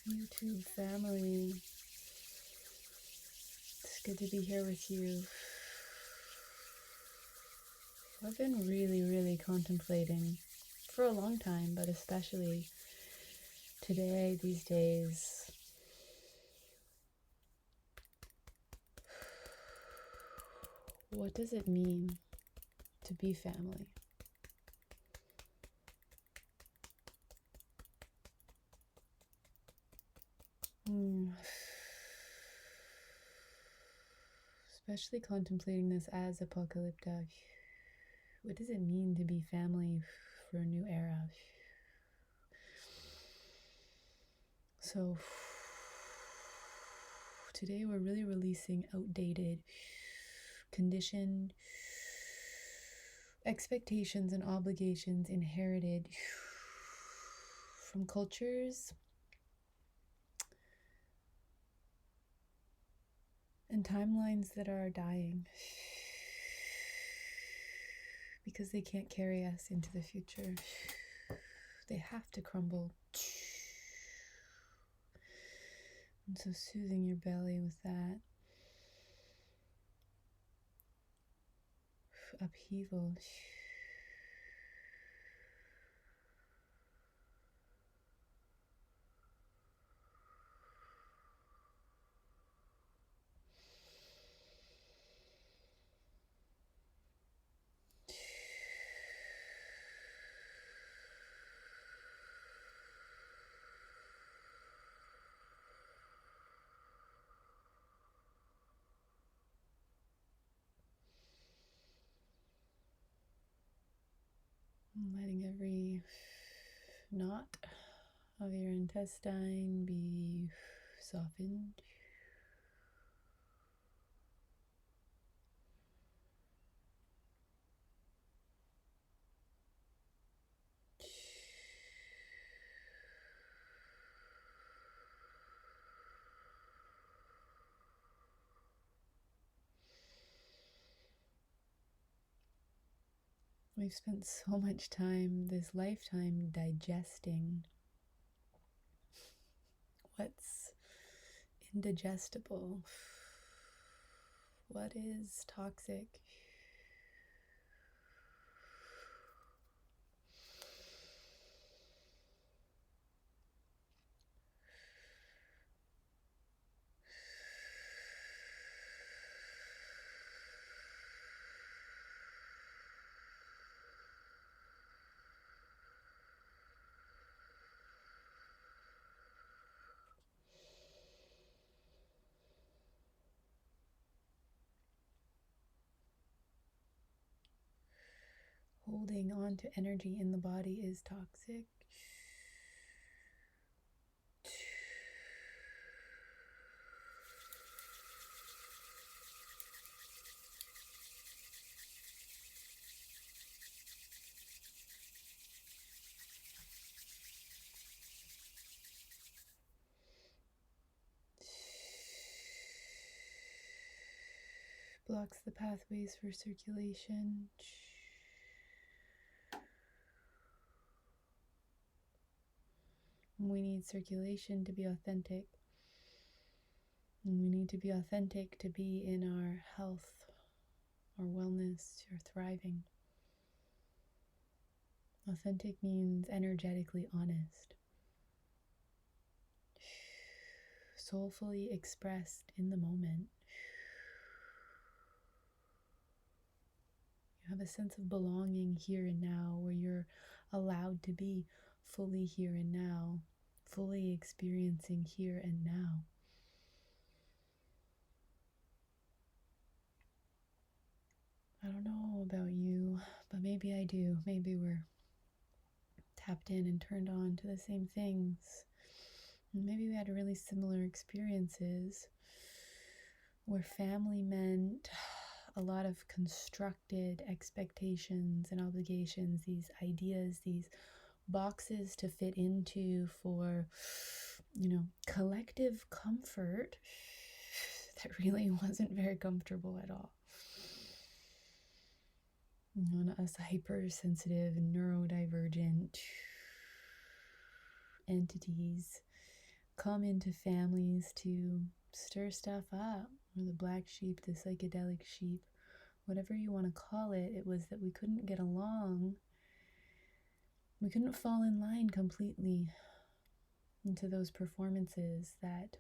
YouTube family. It's good to be here with you. I've been really contemplating for a long time, but especially today, these days, what does it mean to be family? Especially contemplating this as apocalyptic. What does it mean to be family for a new era? So today we're really releasing outdated, conditioned expectations and obligations inherited from cultures and timelines that are dying because they can't carry us into the future. They have to crumble. And so soothing your belly with that upheaval. Letting every knot of your intestine be softened. We've spent so much time this lifetime digesting what's indigestible, what is toxic. Holding on to energy in the body is toxic. Blocks the pathways for circulation. We need circulation to be authentic. And we need to be authentic to be in our health, our wellness, our thriving. Authentic means energetically honest. Soulfully expressed in the moment. You have a sense of belonging here and now, where you're allowed to be fully here and now, fully experiencing here and now. I don't know about you, but maybe I do. Maybe we're tapped in and turned on to the same things. And maybe we had really similar experiences where family meant a lot of constructed expectations and obligations, these ideas, these boxes to fit into for, collective comfort that really wasn't very comfortable at all. And us hypersensitive and neurodivergent entities come into families to stir stuff up, or the black sheep, the psychedelic sheep, whatever you want to call it. It was that we couldn't get along. We couldn't fall in line completely into those performances that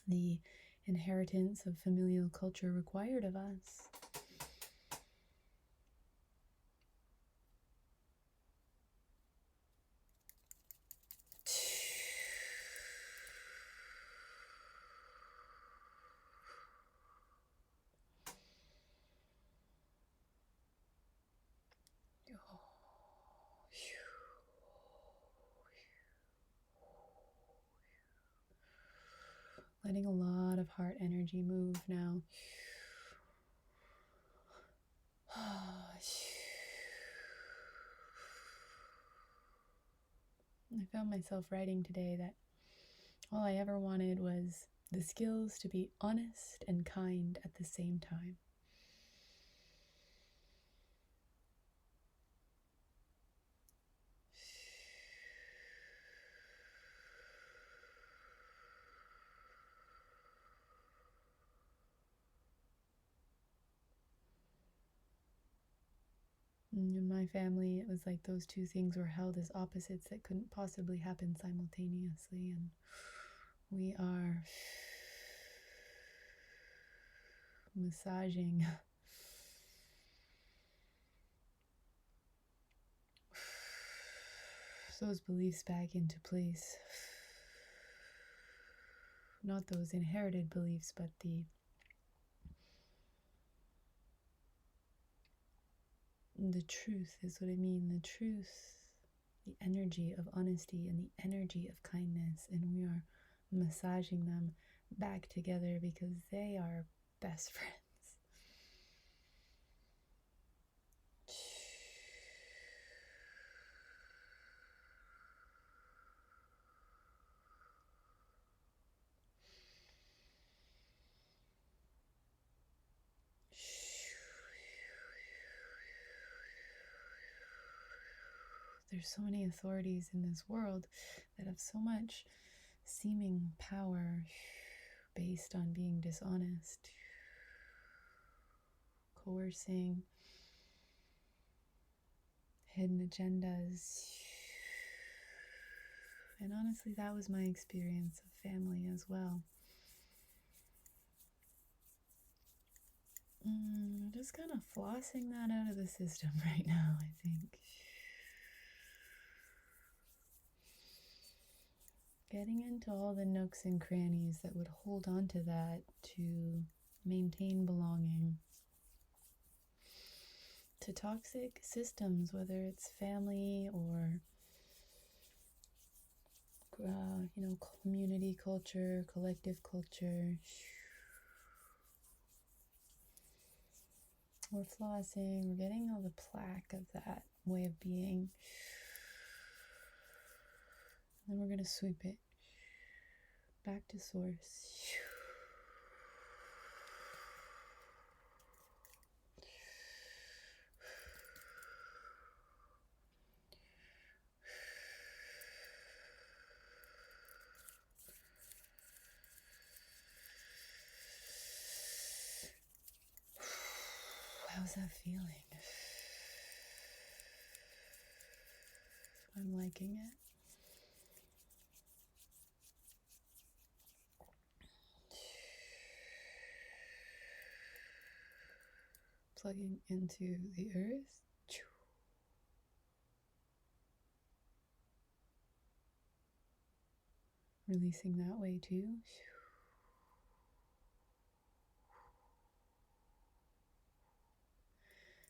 the inheritance of familial culture required of us. Letting a lot of heart energy move now. I found myself writing today that all I ever wanted was the skills to be honest and kind at the same time. In my family, it was like those two things were held as opposites that couldn't possibly happen simultaneously, and we are massaging those beliefs back into place. Not those inherited beliefs, but the truth is what I mean. The truth, the energy of honesty and the energy of kindness, and we are massaging them back together because they are best friends. There's so many authorities in this world that have so much seeming power based on being dishonest, coercing, hidden agendas. And honestly, that was my experience of family as well. Just kind of flossing that out of the system right now, I think. Getting into all the nooks and crannies that would hold on to that to maintain belonging. To toxic systems, whether it's family or community culture, collective culture. We're flossing, we're getting all the plaque of that way of being. And then we're going to sweep it back to source. How's that feeling? I'm liking it. Plugging into the earth. Releasing that way too.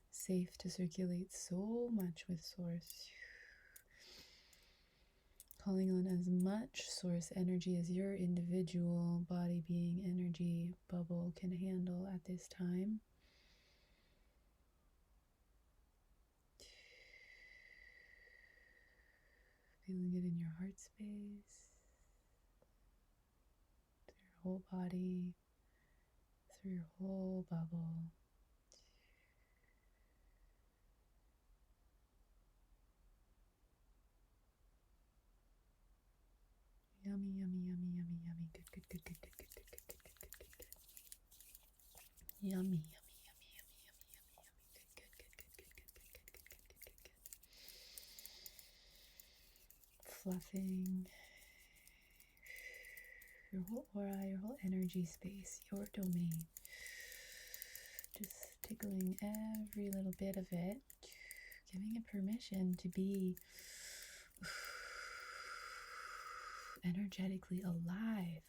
Safe to circulate so much with source. Calling on as much source energy as your individual body being energy bubble can handle at this time. Feeling it in your heart space, through your whole body, through your whole bubble. Yummy, good, good, good, good, good, good, good, good, good, good, good. Yummy, yummy, yummy, yummy, yummy, yummy, yummy. Good, good, good, good, good, good, good, good, good, good, good, good. Fluffing your whole aura, your whole energy space, your domain. Just tickling every little bit of it, giving it permission to be energetically alive.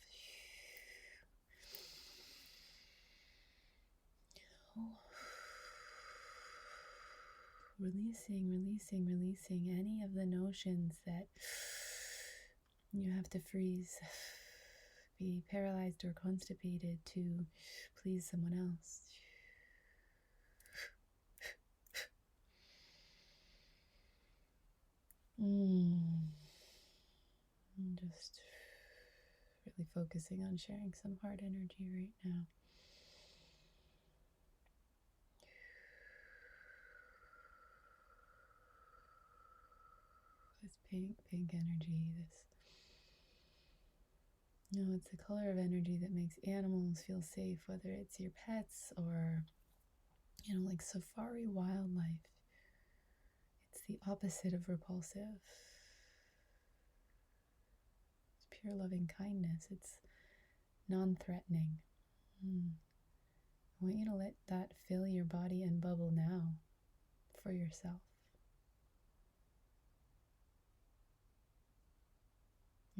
Releasing any of the notions that you have to freeze, be paralyzed or constipated to please someone else. I'm just really focusing on sharing some heart energy right now. This pink energy, it's the color of energy that makes animals feel safe, whether it's your pets or, like safari wildlife. It's the opposite of repulsive. It's pure loving kindness. It's non-threatening. I want you to let that fill your body and bubble now for yourself.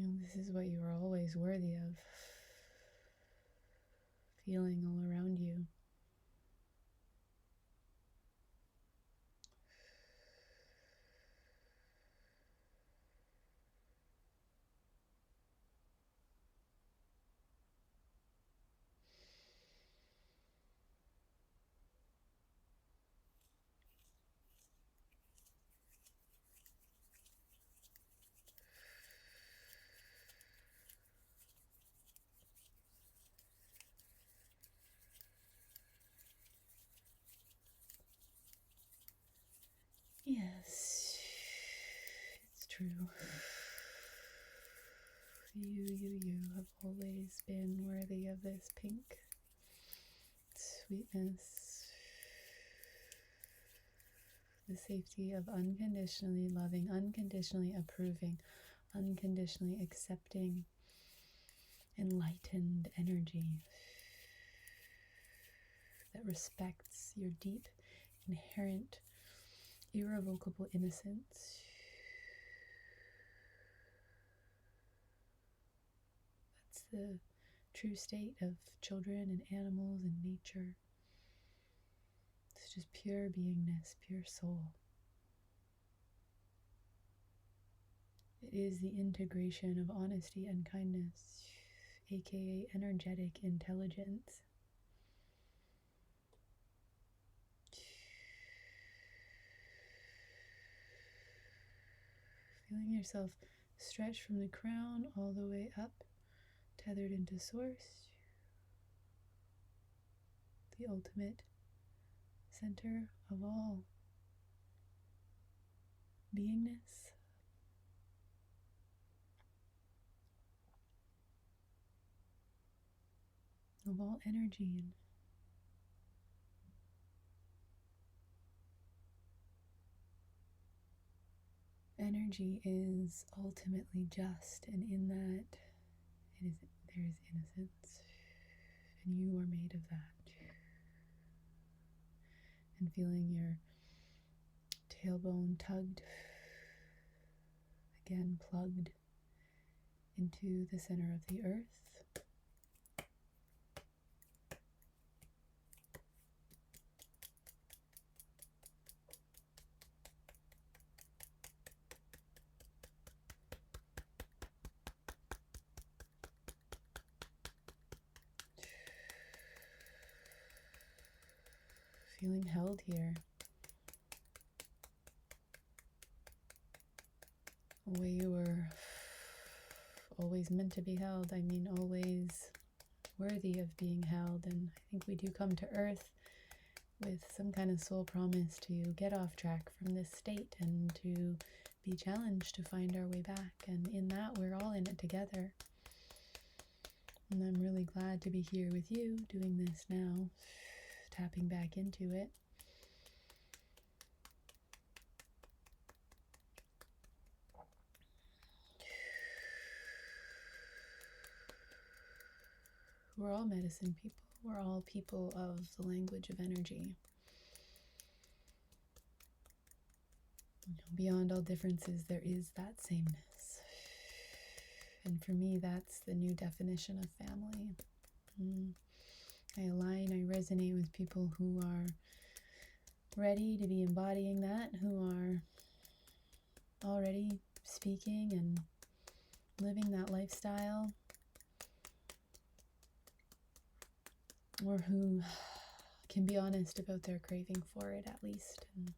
This is what you are always worthy of, feeling all around you. Yes, it's true. You have always been worthy of this pink sweetness, the safety of unconditionally loving, unconditionally approving, unconditionally accepting, enlightened energy that respects your deep, inherent, irrevocable innocence. That's the true state of children and animals and nature. It's just pure beingness, pure soul. It is the integration of honesty and kindness, aka energetic intelligence. Feeling yourself stretch from the crown all the way up, tethered into source, the ultimate center of all beingness. Of all energy. Energy is ultimately just, and in that there is innocence, and you are made of that. And feeling your tailbone tugged, again plugged into the center of the earth. Feeling held here. The way you were always meant to be held. I mean, always worthy of being held. And I think we do come to earth with some kind of soul promise to get off track from this state and to be challenged to find our way back. And in that, we're all in it together. And I'm really glad to be here with you doing this now, tapping back into it. We're all medicine people. We're all people of the language of energy. Beyond all differences, there is that sameness. And for me, that's the new definition of family. I align, I resonate with people who are ready to be embodying that, who are already speaking and living that lifestyle, or who can be honest about their craving for it at least. And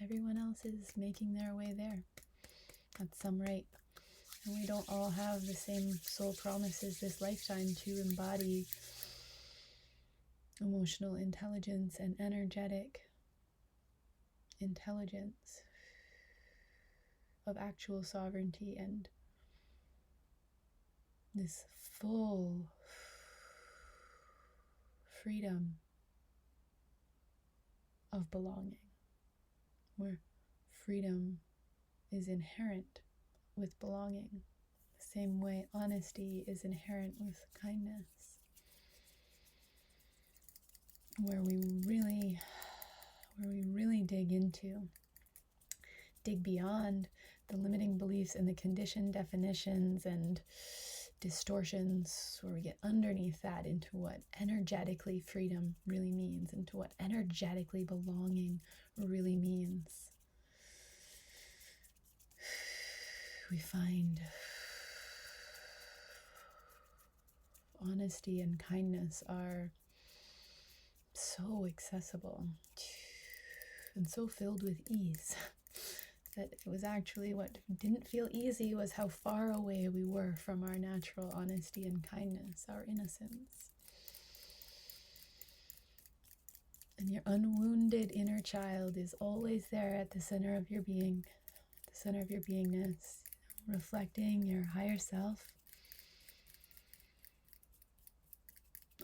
everyone else is making their way there at some rate. And we don't all have the same soul promises this lifetime to embody emotional intelligence and energetic intelligence of actual sovereignty and this full freedom of belonging, where freedom is inherent with belonging, the same way honesty is inherent with kindness, where we really dig beyond the limiting beliefs and the conditioned definitions and distortions, where we get underneath that into what energetically freedom really means, into what energetically belonging really means. We find honesty and kindness are so accessible and so filled with ease that it was actually what didn't feel easy was how far away we were from our natural honesty and kindness, our innocence. And your unwounded inner child is always there at the center of your being, the center of your beingness, reflecting your higher self,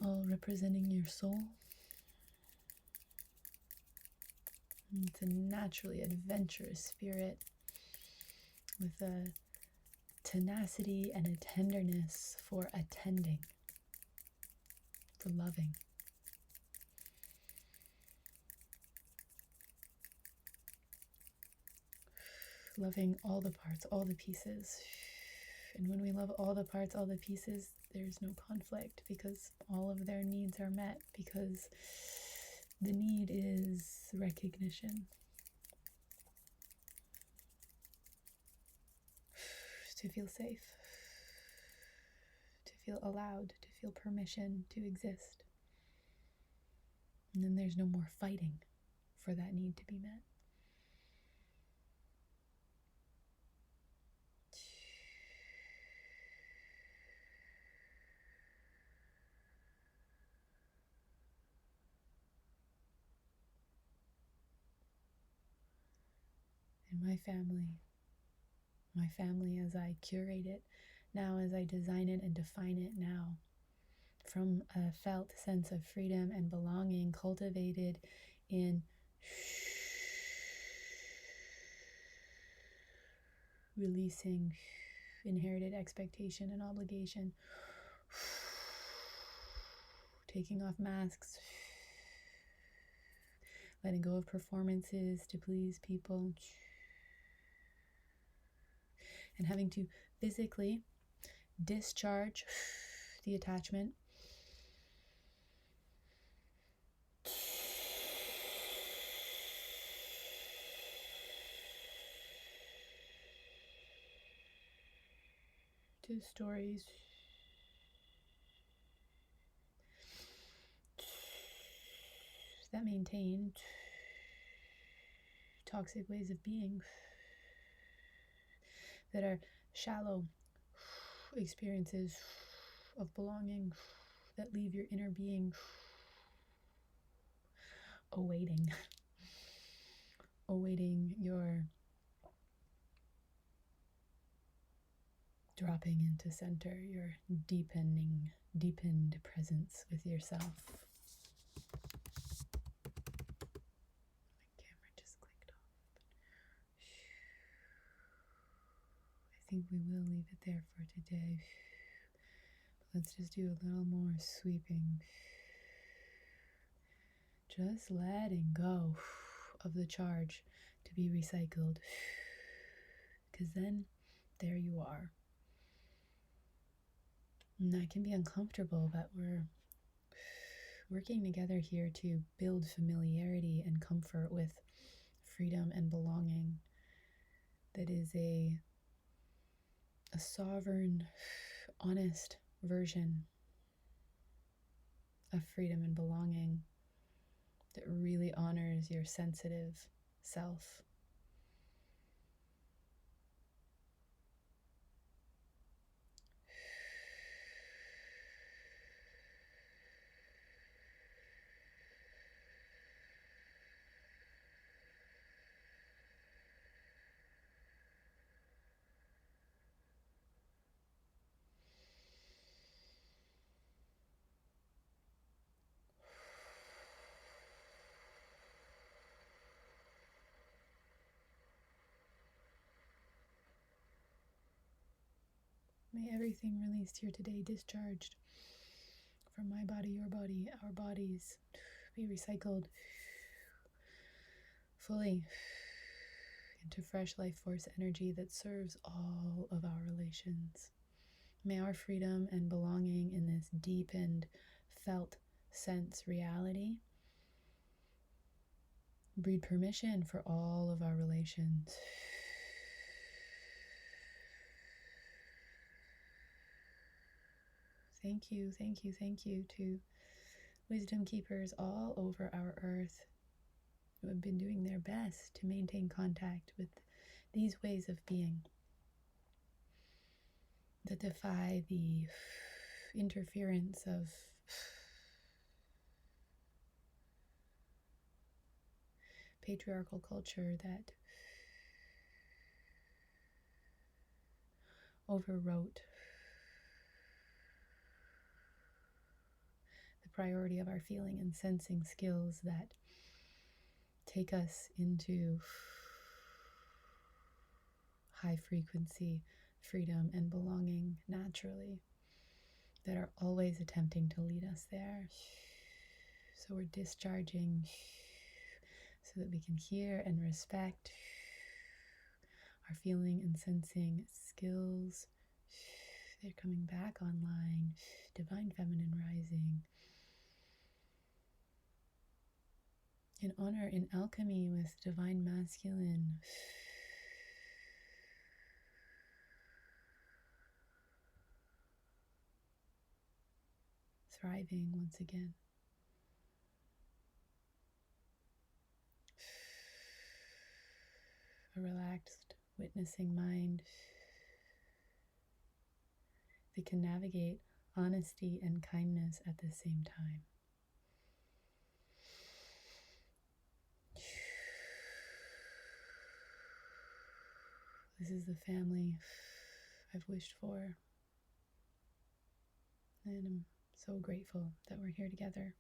all representing your soul. It's a naturally adventurous spirit with a tenacity and a tenderness for attending, for loving. Loving all the parts, all the pieces. And when we love all the parts, all the pieces, there's no conflict because all of their needs are met, because the need is recognition. To feel safe, to feel allowed, to feel permission to exist. And then there's no more fighting for that need to be met. And my family as I curate it now, as I design it and define it now, from a felt sense of freedom and belonging cultivated in releasing inherited expectation and obligation, taking off masks, letting go of performances to please people, and having to physically discharge the attachment, to stories that maintain toxic ways of being, that are shallow experiences of belonging, that leave your inner being awaiting your dropping into center, your deepened presence with yourself. My camera just clicked off. I think we will leave it there for today. But let's just do a little more sweeping. Just letting go of the charge to be recycled. Because then, there you are. And that can be uncomfortable, but we're working together here to build familiarity and comfort with freedom and belonging. That is a sovereign, honest version of freedom and belonging that really honors your sensitive self. May everything released here today discharged from my body, your body, our bodies, be recycled fully into fresh life force energy that serves all of our relations. May our freedom and belonging in this deepened, felt sense reality breed permission for all of our relations. Thank you, thank you, thank you to wisdom keepers all over our earth who have been doing their best to maintain contact with these ways of being that defy the interference of patriarchal culture that overwrote the priority of our feeling and sensing skills that take us into high frequency freedom and belonging naturally, that are always attempting to lead us there. So we're discharging so that we can hear and respect our feeling and sensing skills. They're coming back online. Divine Feminine rising. In honor, in alchemy with Divine Masculine. Thriving once again. A relaxed, witnessing mind that can navigate honesty and kindness at the same time. This is the family I've wished for, and I'm so grateful that we're here together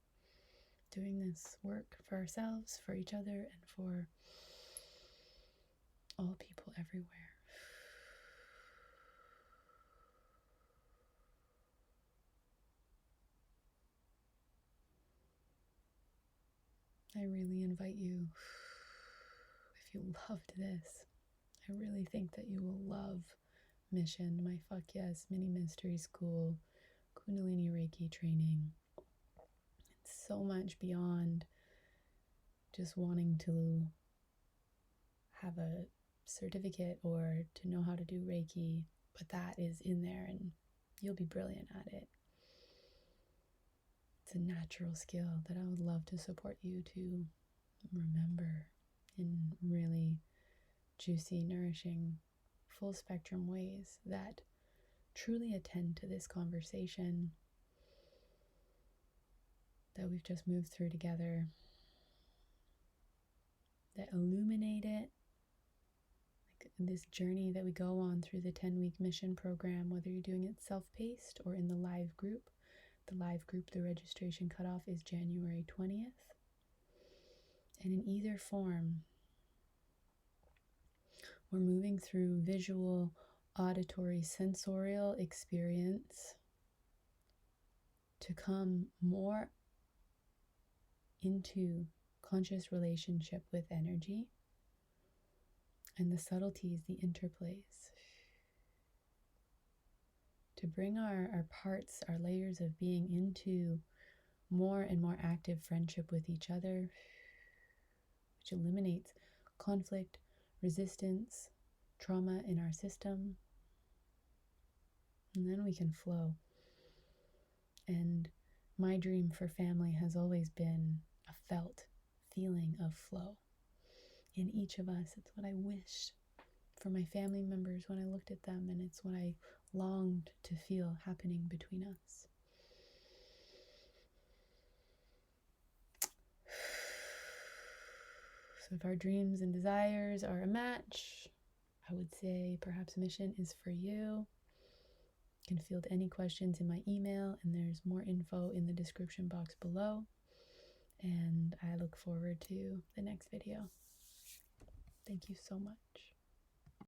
doing this work for ourselves, for each other, and for all people everywhere. I really invite you, if you loved this, I really think that you will love Mission, my Fuck Yes Mini Mystery School, Kundalini Reiki training. It's so much beyond just wanting to have a certificate or to know how to do Reiki, but that is in there and you'll be brilliant at it. It's a natural skill that I would love to support you to remember in really juicy, nourishing, full spectrum ways that truly attend to this conversation that we've just moved through together, that illuminate it, like this journey that we go on through the 10-week mission program, whether you're doing it self-paced or in the live group. The live group, the registration cutoff is January 20th. And in either form, we're moving through visual, auditory, sensorial experience to come more into conscious relationship with energy and the subtleties, the interplays. To bring our parts, our layers of being into more and more active friendship with each other, which eliminates conflict, resistance, trauma in our system. And then we can flow. And my dream for family has always been a felt feeling of flow in each of us. It's what I wished for my family members when I looked at them, and it's what I longed to feel happening between us. So if our dreams and desires are a match, I would say perhaps mission is for you. You can field any questions in my email, and there's more info in the description box below. And I look forward to the next video. Thank you so much.